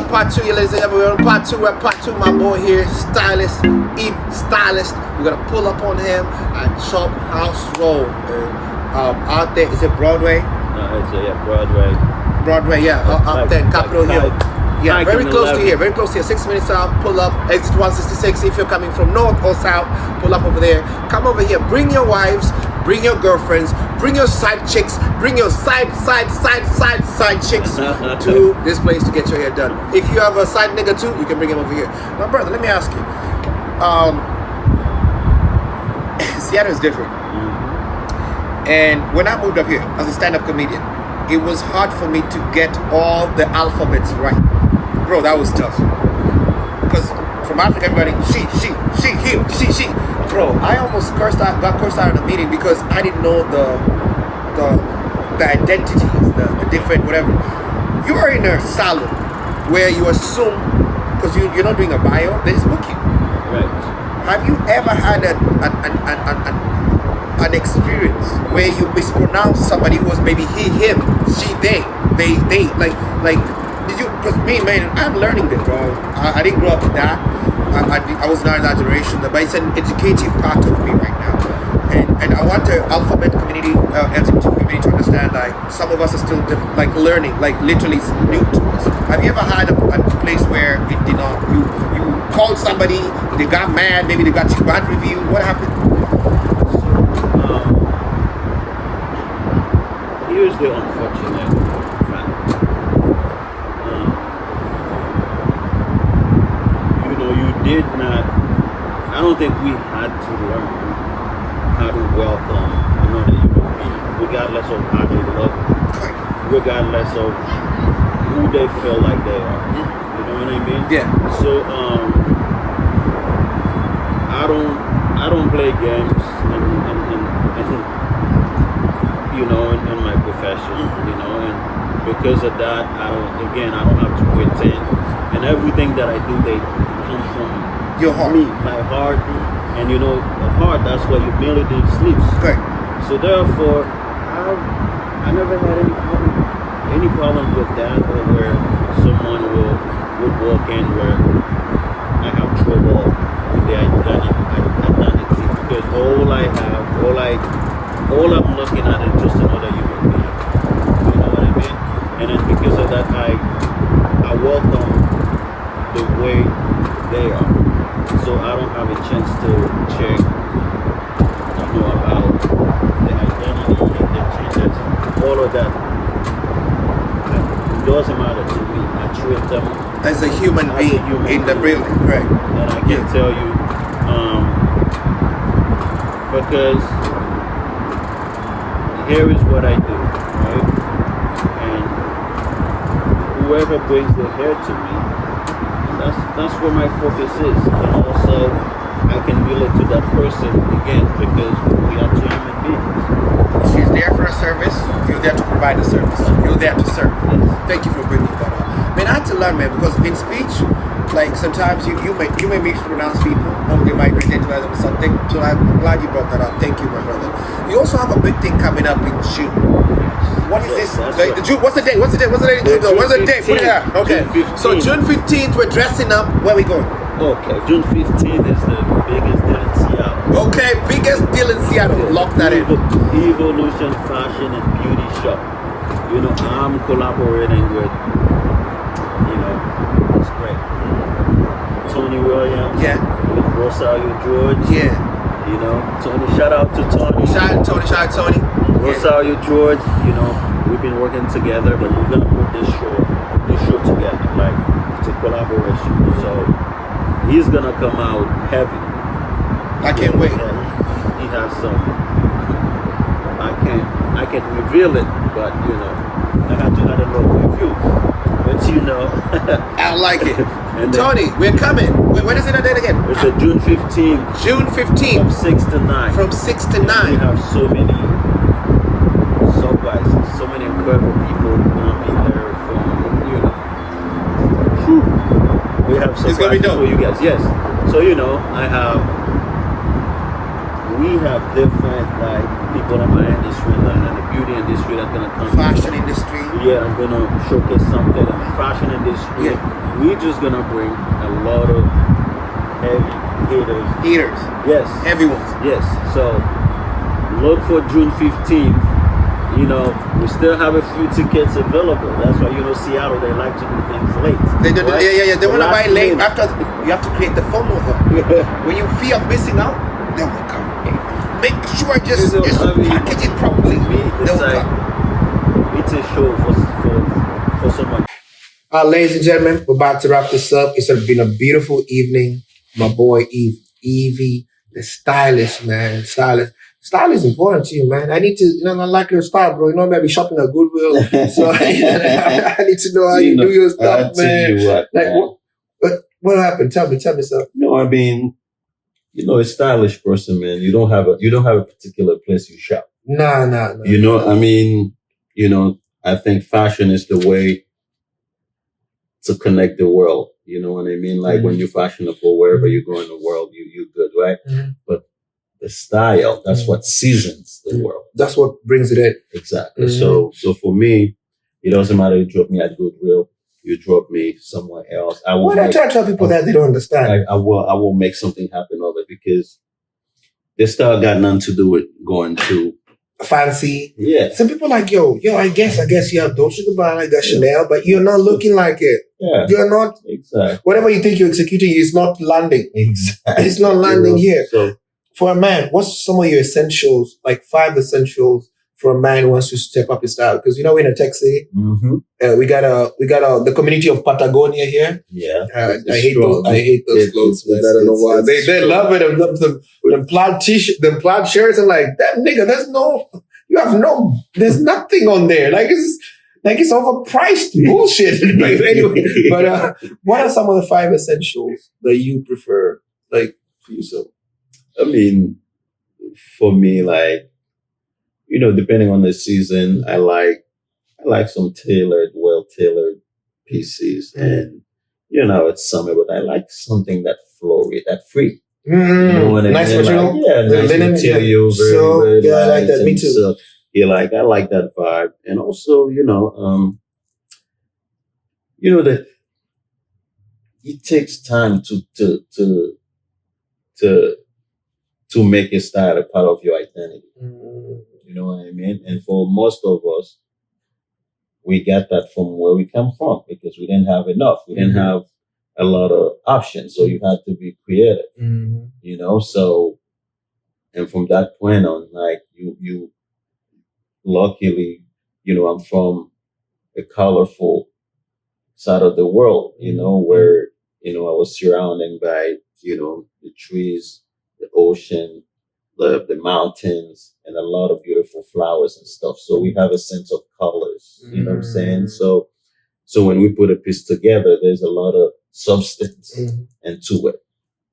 part 2, ladies and gentlemen. We're on part 2. We're at part 2. My boy here, stylist, stylist. We're gonna pull up on him at Chop House Road. Out there, is it Broadway? No, it's Broadway. Broadway, yeah, up there, Capitol Hill. Yeah, very close 11. to here. Very close to here. 6 minutes out. Pull up. Exit 166. If you're coming from north or south, pull up over there. Come over here. Bring your wives. Bring your girlfriends. Bring your side chicks. Bring your side chicks to this place to get your hair done. If you have a side nigga too, you can bring him over here. My brother, let me ask you. Seattle is different. And when I moved up here as a stand-up comedian, it was hard for me to get all the alphabets right. Bro, that was tough. Because from Africa, everybody, she, he, she. Bro, I almost got cursed out in a meeting because I didn't know the identities, the different whatever. You are in a salon where you assume, because you're not doing a bio, they just book you. Right. Have you ever had an experience where you mispronounce somebody who was maybe he, him, she, they, like, did you? Because me, man, I'm learning this, bro. I didn't grow up with that. I was not in that generation, but it's an educative part of me right now. And I want the alphabet community, LGBT community to understand, like, some of us are still like learning, like literally it's new to us. Have you ever had a place where it did not, you called somebody, they got mad, maybe they got you bad review, what happened? Here's the unfortunate fact. You did not, I don't think we had to learn how to welcome another human being, regardless of how they look, regardless of who they feel like they are. You know what I mean? Yeah. So, I don't play games in my profession, and because of that, I don't have to pretend, and everything that I do, they come from your heart, my heart, and the heart, that's where humility sleeps. Correct. So therefore, I never had any problem with that, or where someone would walk in where I have trouble with the identity, because all I'm looking at is just another human being. You know what I mean? And then because of that, I welcome the way they are. So I don't have a chance to check, about the identity and the changes. All of that. It doesn't matter to me. I treat them as a human being in the building. Correct. And I can tell you, because here is what I do, right? And whoever brings their hair to me, that's where my focus is. And also, I can relate to that person again because we are two human beings. She's there for a service. You're there to provide a service. You're there to serve. Thank you for bringing that up. Man, I had to learn, man, because in speech, like sometimes you may mispronounce people, or they might identify them with something. So I'm glad you brought that up. Thank you, my brother. You also have a big thing coming up in June. What is this? Like, June, what's the date? What's the date? What's the date? What's the date? Put it out. Okay. So June 15th, we're dressing up. Where are we going? Okay, June 15th is the biggest deal in Seattle. Okay, biggest deal in Seattle. Lock that in. Evolution Fashion and Beauty Shop. I'm collaborating with, it's great. Tony Williams. Yeah. With Rosario George. Yeah. Tony, shout out to Tony. Shout out to Tony. Rosario George, we've been working together, but we're gonna put this show together. Like, it's a collaboration. So he's gonna come out heavy. I can't wait. He has some. I can't reveal it, but I have to add a little review. But I like it. And Tony, we're coming. When is it a date again? It's a June 15th. June 15th. From 6 to 9. From 6 to 9. We have so many surprises, so many incredible people gonna be there from, we have surprises for you guys. Yes. So we have different people in my industry, like in the beauty industry, that's gonna come. Fashion industry. Yeah, I'm gonna showcase something in the fashion industry. Yeah. We're just gonna bring a lot of heavy hitters. Heaters. Yes. Heavy ones. Yes. So look for June 15th. You know, we still have a few tickets available. That's why, you know, Seattle, they like to do things late. They do, right? yeah. They want to buy Last late. minute. After you have to create the FOMO. When you fear of missing out, they will come. Make sure just package it properly. Me, They it's will like, come. it's a show for someone. Ladies and gentlemen, we're about to wrap this up. It's been a beautiful evening. My boy Evie, the stylist, man. Style is important to you, man. I need to, I like your style, bro. You know, maybe shopping at Goodwill. So I need to know how you do your stuff, man. Tell you what, like, man. what happened? Tell me something. No, I mean, you know, a stylish person, man. You don't have a particular place you shop. No. You know, I mean, you know, I think fashion is the way to connect the world. You know what I mean? Like when you're fashionable, wherever you go in the world, you're good, right? Mm-hmm. But the style, that's what seasons the world. That's what brings it in. Exactly. So for me, it doesn't matter you drop me at Goodwill, you drop me somewhere else. I try to tell people that they don't understand. I will make something happen of it because this style got nothing to do with going to fancy. Yeah. Some people like, yo, I guess you have Dolce & Gabbana, got Chanel, but you're not looking like it. Yeah. You're not. Exactly. Whatever you think you're executing is not landing. Exactly. It's not landing here. So, for a man, what's some of your essentials, like 5 essentials for a man who wants to step up his style? Because we're in a tech city. Mm-hmm. We got the community of Patagonia here. Yeah, I hate those clothes, man. I don't know why they love it. Them plaid t-shirt, them plaid shirts. I'm like, that nigga. There's nothing on there. Like it's overpriced bullshit. Anyway, but what are some of the 5 essentials that you prefer, like for yourself? I mean, for me, like, you know, depending on the season, I like some well-tailored pieces. And, you know, it's summer, but I like something that flowy, that free. You know what I mean? Nice material. Like, yeah, nice linen, material. yeah. Very I like that. Me too. So, yeah, like, I like that vibe. And also, you know, that it takes time to make a style a part of your identity. You know what I mean? And for most of us, we got that from where we come from because we didn't have enough. We didn't have a lot of options. So you had to be creative, you know? So, and from that point on, like you luckily, you know, I'm from a colorful side of the world, you know, where, you know, I was surrounded by, you know, the trees, the ocean, the mountains, and a lot of beautiful flowers and stuff. So we have a sense of colors, you know what I'm saying? So when we put a piece together, there's a lot of substance into it.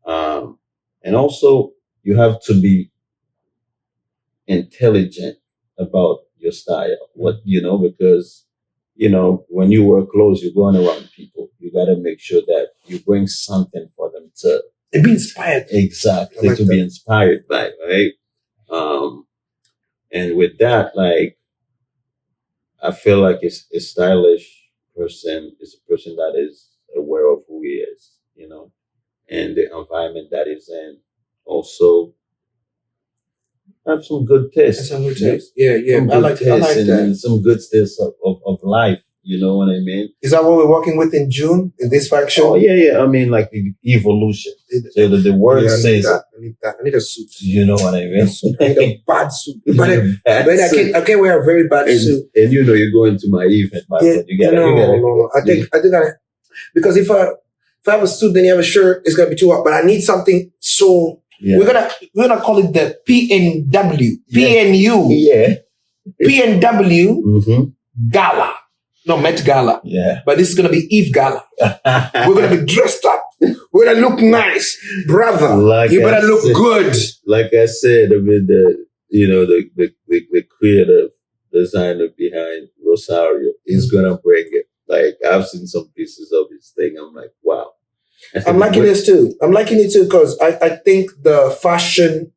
And also you have to be intelligent about your style, because, you know, when you wear clothes, you're going around people. You got to make sure that you bring something for them to be inspired. Exactly. Like to be inspired by, right? And with that, like, I feel like a stylish person is a person that is aware of who he is, you know, and the environment that he's in. Also, have some good taste. Some good taste. Yeah. I like that. And some good taste of life. You know what I mean? Is that what we're working with in June in this fact show? Oh, yeah. I mean, like the evolution. So that the word says. I need a suit. You know what I mean? I need a bad suit. But I can't wear a very bad suit. And you know, you're going to my event, my friend. You gotta. No. I think because if I have a suit, then you have a shirt, it's gonna be too hot. But I need something so. Yeah. We're gonna call it the PNW. PNU. Yeah. PNW Gala. No, Met Gala. Yeah. But this is going to be Eve Gala. We're going to be dressed up. We're going to look nice. Brother, you better look good. Like I said, I mean, the creative designer behind Rosario is going to bring it. Like, I've seen some pieces of his thing. I'm like, wow. I'm liking this too. I'm liking it too because I think the fashion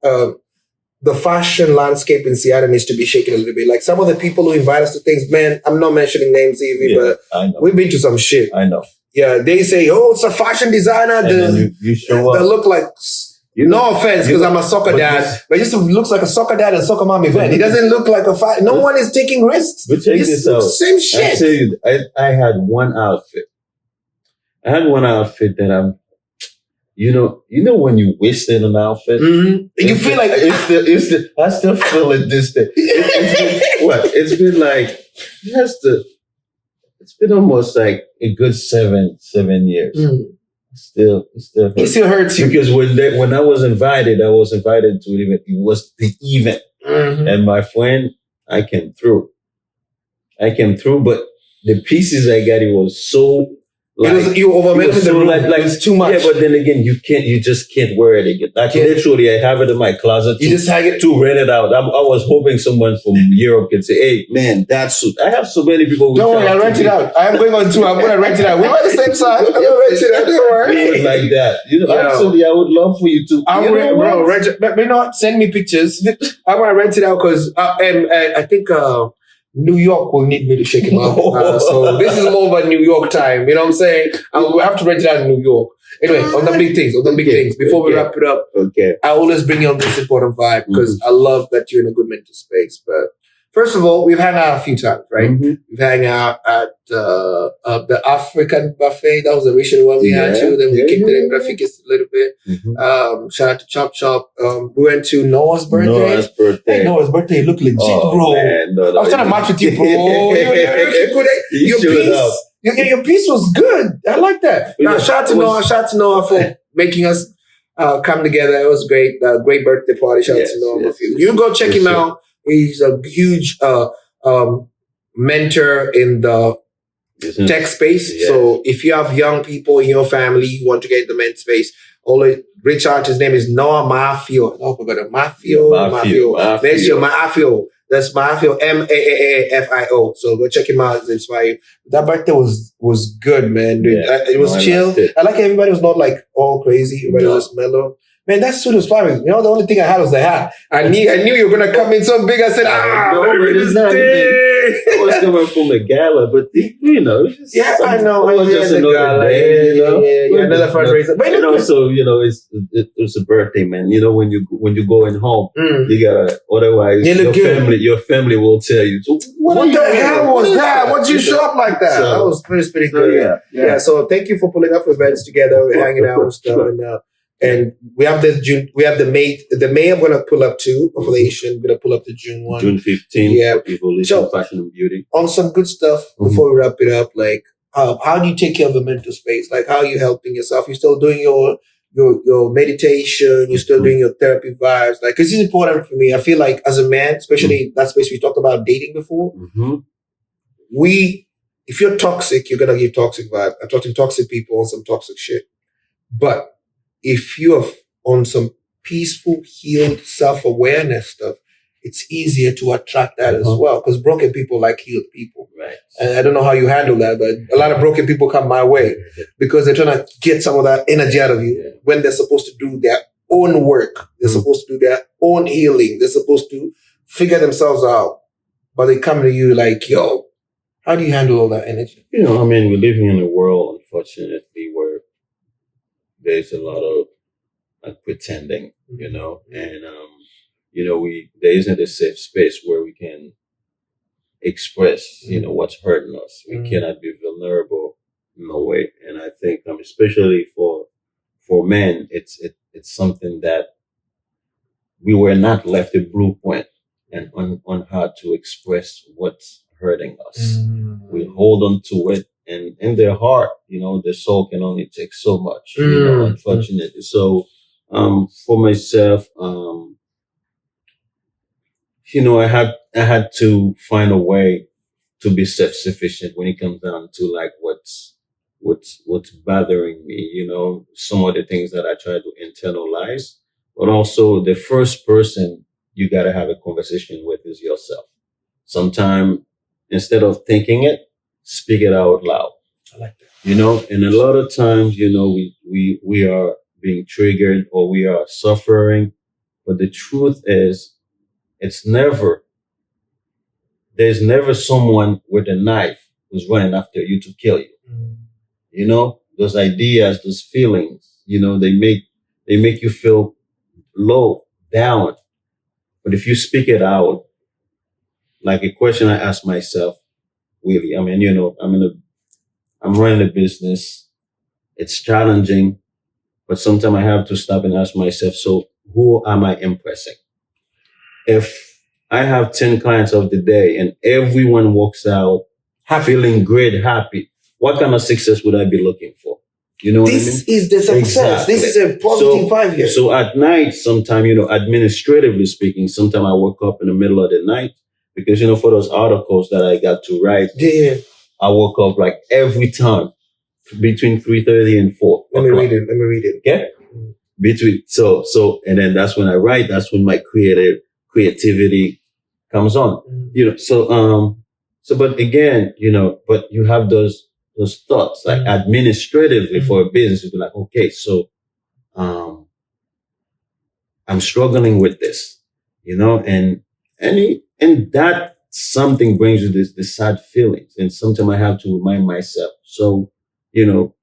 the fashion landscape in Seattle needs to be shaken a little bit. Like some of the people who invite us to things, man, I'm not mentioning names, Evie, but we've been to some shit. I know. Yeah, they say, oh, it's a fashion designer. You show up. They look like, no offense, because I'm a soccer dad, but it just looks like a soccer dad and soccer mom event. It doesn't look like no one is taking risks. But check this out. Same shit. I tell you, I had one outfit. I had one outfit that I'm, you know when you wasted an outfit, you feel like I still feel it this day. It's been like it's been almost like a good 7 years. It still hurts you because when I was invited to it. It was the event, and my friend, I came through, but the pieces I got, it was so. You overwhelmed the room. Like it's too much. Yeah, but then again, you just can't wear it again. Like literally, I have it in my closet. You just hang it to rent it out. I was hoping someone from Europe could say, "Hey, man, that suit." I have so many people. Don't worry, I'll rent it out. I am going on tour. I'm going to rent it out. We're on the same side. I'm going to rent it out. Don't worry. Like that, Actually, I would love for you to. Rent it. But not send me pictures. I want to rent it out because I think. New York will need me to shake him up. So this is more of a New York time. You know what I'm saying? We have to rent it out in New York. Anyway, on the big things. Before we wrap it up, I always bring you on this important vibe because I love that you're in a good mental space. But first of all, we've hung out a few times, right? We've hung out at the African buffet. That was the original one we had too. Then we kicked it in graphics a little bit. Shout out to Chop Chop. We went to Noah's birthday. Hey, Noah's birthday looked legit, bro. Man, I was trying to match with you, bro. Your piece was good. I like that. Now, shout out to Noah for making us come together. It was great. Great birthday party. Shout out to Noah. You go check him out. He's a huge mentor in the tech space. Yeah. So if you have young people in your family who want to get in the men's space, always reach out. His name is Noah Mafio. Oh, my God. Mafio. There's your Mafio. That's Mafio, Maafio. So go check him out. It's inspiring. That birthday was good, man. Dude. It was chill. I like everybody was not like all crazy. Everybody was just mellow. Man, that suit was fine. You know, the only thing I had was the hat. I knew you were gonna come in so big. I said, it's not I was coming from the gala, but I know. It was just another day, another fundraiser. But also, it's a birthday, man. You know, when you going home, you gotta. Otherwise, your family will tell you. So what the hell was that? What'd you show up like that? That was pretty good. Yeah. So thank you for pulling up events together. We're hanging out and stuff, and we have this June. We have the May. I'm gonna pull up to Ovulation. I'm gonna pull up the June one. June 15th. Yeah. Evolution, Fashion and Beauty. On some good stuff before we wrap it up. Like, how do you take care of the mental space? Like, how are you helping yourself? You're still doing your meditation. You're still doing your therapy vibes. Like, this is important for me. I feel like as a man, especially that space we talked about dating before. If you're toxic, you're gonna give toxic vibe. I'm talking toxic people on some toxic shit, but if you're on some peaceful, healed, self-awareness stuff, it's easier to attract that as well. Because broken people like healed people. Right. And I don't know how you handle that, but a lot of broken people come my way because they're trying to get some of that energy out of you when they're supposed to do their own work. They're supposed to do their own healing. They're supposed to figure themselves out. But they come to you like, yo, how do you handle all that energy? We're living in a world, unfortunately, where there's a lot of pretending, and there isn't a safe space where we can express, what's hurting us. We cannot be vulnerable in a way, and I think, especially for men, it's something that we were not left a blueprint and on how to express what's hurting us. We hold on to it. And in their heart, their soul can only take so much, unfortunately. So, for myself, I had to find a way to be self-sufficient when it comes down to like what's bothering me, some of the things that I try to internalize, but also the first person you got to have a conversation with is yourself. Sometimes instead of thinking it, speak it out loud. I like that. And a lot of times, we are being triggered or we are suffering But the truth is, there's never someone with a knife who's running after you to kill you. You know, those ideas, those feelings, you know, they make you feel low, down. But if you speak it out, like a question I ask myself, really, I mean, you know, I'm running a business. It's challenging, but sometimes I have to stop and ask myself, so who am I impressing? If I have 10 clients of the day and everyone walks out feeling great, happy, what kind of success would I be looking for? You know what I mean? This is the success. Exactly. This is a positive vibe here. So at night, sometime, you know, administratively speaking, sometime I wake up in the middle of the night because, you know, for those articles that I got to write, I woke up like every time between 3:30 and 4. Let me read it. Okay? So, and then that's when I write. That's when my creativity comes on. You know, but again, you know, but you have those thoughts, like administratively for a business, you'd be like, okay, so, I'm struggling with this, you know, and that something brings you this sad feelings. And sometimes I have to remind myself. So, you know,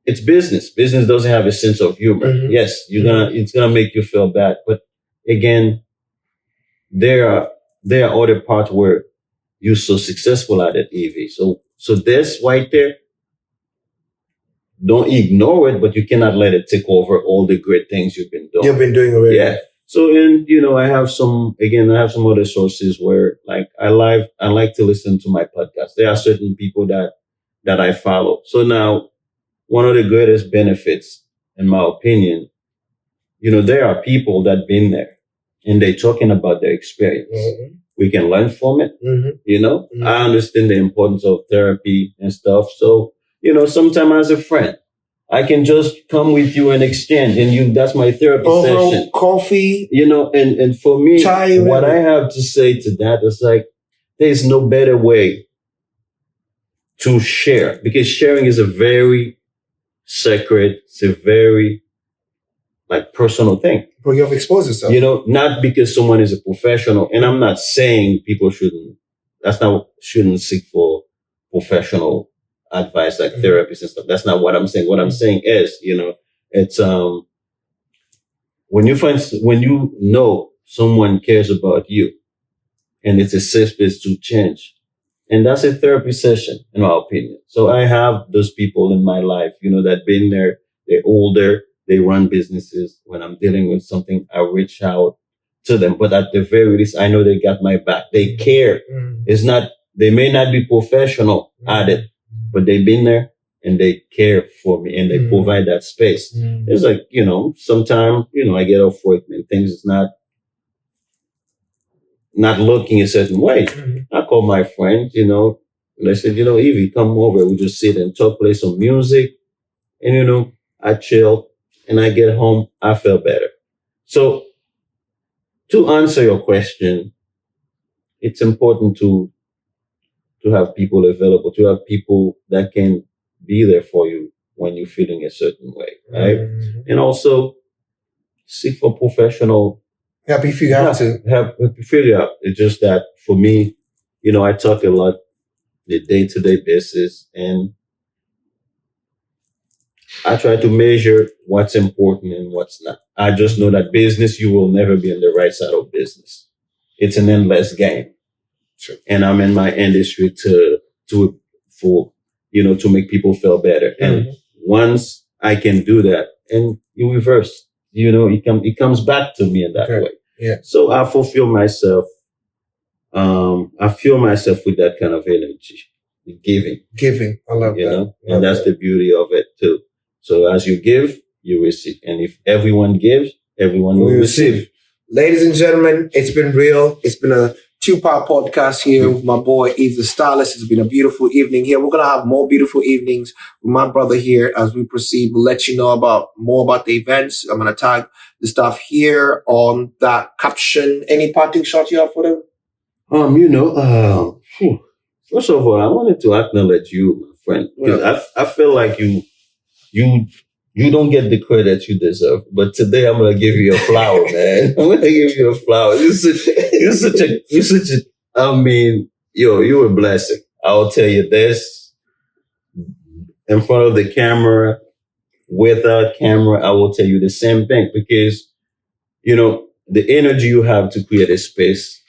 it's business. Business doesn't have a sense of humor. Yes, it's gonna make you feel bad. But again, there are other parts where you're so successful at it, Evie. So this right there, don't ignore it, but you cannot let it take over all the great things you've been doing. You've been doing already. Yeah. So, and you know, I have some other sources where, like, I like to listen to my podcast. There are certain people that I follow. So now, one of the greatest benefits, in my opinion, you know, there are people that been there and they're talking about their experience. We can learn from it. You know, I understand the importance of therapy and stuff. So, you know, sometimes as a friend, I can just come with you and exchange, and that's my therapy session. Coffee. You know, and for me, chai, what I have to say to that is like, there's no better way to share, because sharing is a very sacred, it's a very like personal thing. But you have exposed yourself. You know, not because someone is a professional, and I'm not saying people shouldn't seek for professional advice like therapists and stuff. That's not what I'm saying. What I'm saying is, you know, it's when you know someone cares about you and it's a safe space to change. And that's a therapy session, in my opinion. So I have those people in my life, you know, that been there, they're older, they run businesses. When I'm dealing with something, I reach out to them. But at the very least, I know they got my back. They care. They may not be professional at it, but they've been there and they care for me and they provide that space. It's like, you know, sometimes, you know, I get off work and things is not looking a certain way. I call my friend, you know, and I said, you know, Evie, come over. We just sit and talk, play some music, and, you know, I chill and I get home. I feel better. So to answer your question, it's important to have people available, to have people that can be there for you when you're feeling a certain way, right? And also seek for professional help if you have to. Figure out. It's just that for me, you know, I talk a lot the day-to-day basis, and I try to measure what's important and what's not. I just know that business, you will never be on the right side of business. It's an endless game. Sure. And I'm in my industry to make people feel better. And once I can do that, and you reverse, you know, it comes back to me in that way. Yeah. So I fulfill myself. I feel myself with that kind of energy, giving. I love that. You know, and that's the beauty of it too. So as you give, you receive. And if everyone gives, everyone will receive. Ladies and gentlemen, it's been real. It's been a 2-part podcast here with my boy, Eve the Stylist. It's been a beautiful evening here. We're going to have more beautiful evenings with my brother here as we proceed. We'll let you know more about the events. I'm going to tag the stuff here on that caption. Any parting shot you have for them? First of all, I wanted to acknowledge you, my friend, because I feel like you you don't get the credit you deserve. But today I'm gonna give you a flower, man. I'm gonna give you a flower. You're such a. I mean, you're a blessing. I'll tell you this. In front of the camera, without camera, I will tell you the same thing, because the energy you have to create a space,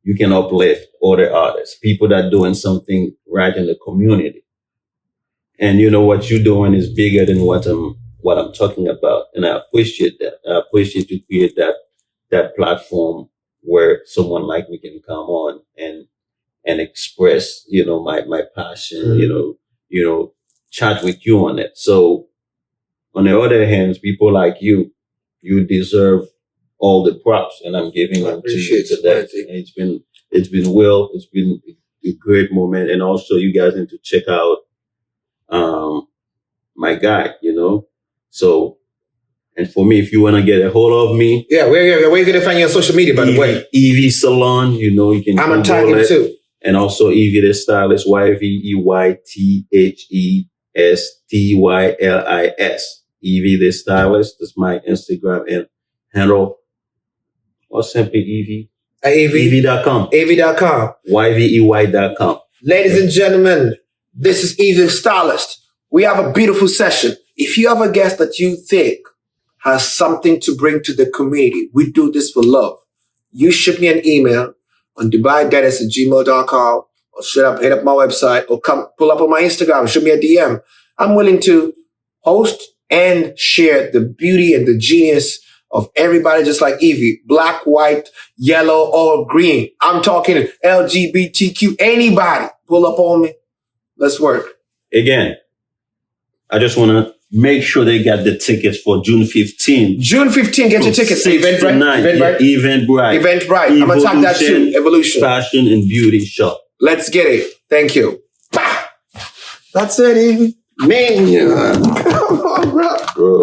you can uplift other artists, people that are doing something right in the community. And what you're doing is bigger than what I'm talking about. And I appreciate that. I appreciate you create that platform where someone like me can come on and express, my passion, chat with you on it. So on the other hand, people like you deserve all the props, and I'm giving them to you today. And it's been a great moment. And also you guys need to check out my guy, So, and for me, if you want to get a hold of me. Yeah, where you going to find you on social media, by the way? 𝐕 Salon, you can. I'm on tagging too. And also 𝐕 the Stylist, 𝐕𝐈𝐃𝐄𝐒𝑠TYLIS. 𝐕 the Stylist. That's my Instagram and handle. Or simply 𝐕. 𝐕.com. 𝐕.com. 𝐕𝐈.com. Ladies and gentlemen, this is 𝐕 the Stylist. We have a beautiful session. If you have a guest that you think has something to bring to the community, we do this for love. You shoot me an email on DubaiDenis@gmail.com, or hit up my website, or come pull up on my Instagram, shoot me a DM. I'm willing to host and share the beauty and the genius of everybody, just like 𝐕. Black, white, yellow, or green. I'm talking LGBTQ, anybody. Pull up on me. Let's work. Again, I just want to make sure they got the tickets for June 15th. June 15th, get your tickets. Eventbrite. Eventbrite. I'm going to tag that too. Evolution. Fashion and beauty shop. Let's get it. Thank you. That's it, 𝐕. Man, come on, bro.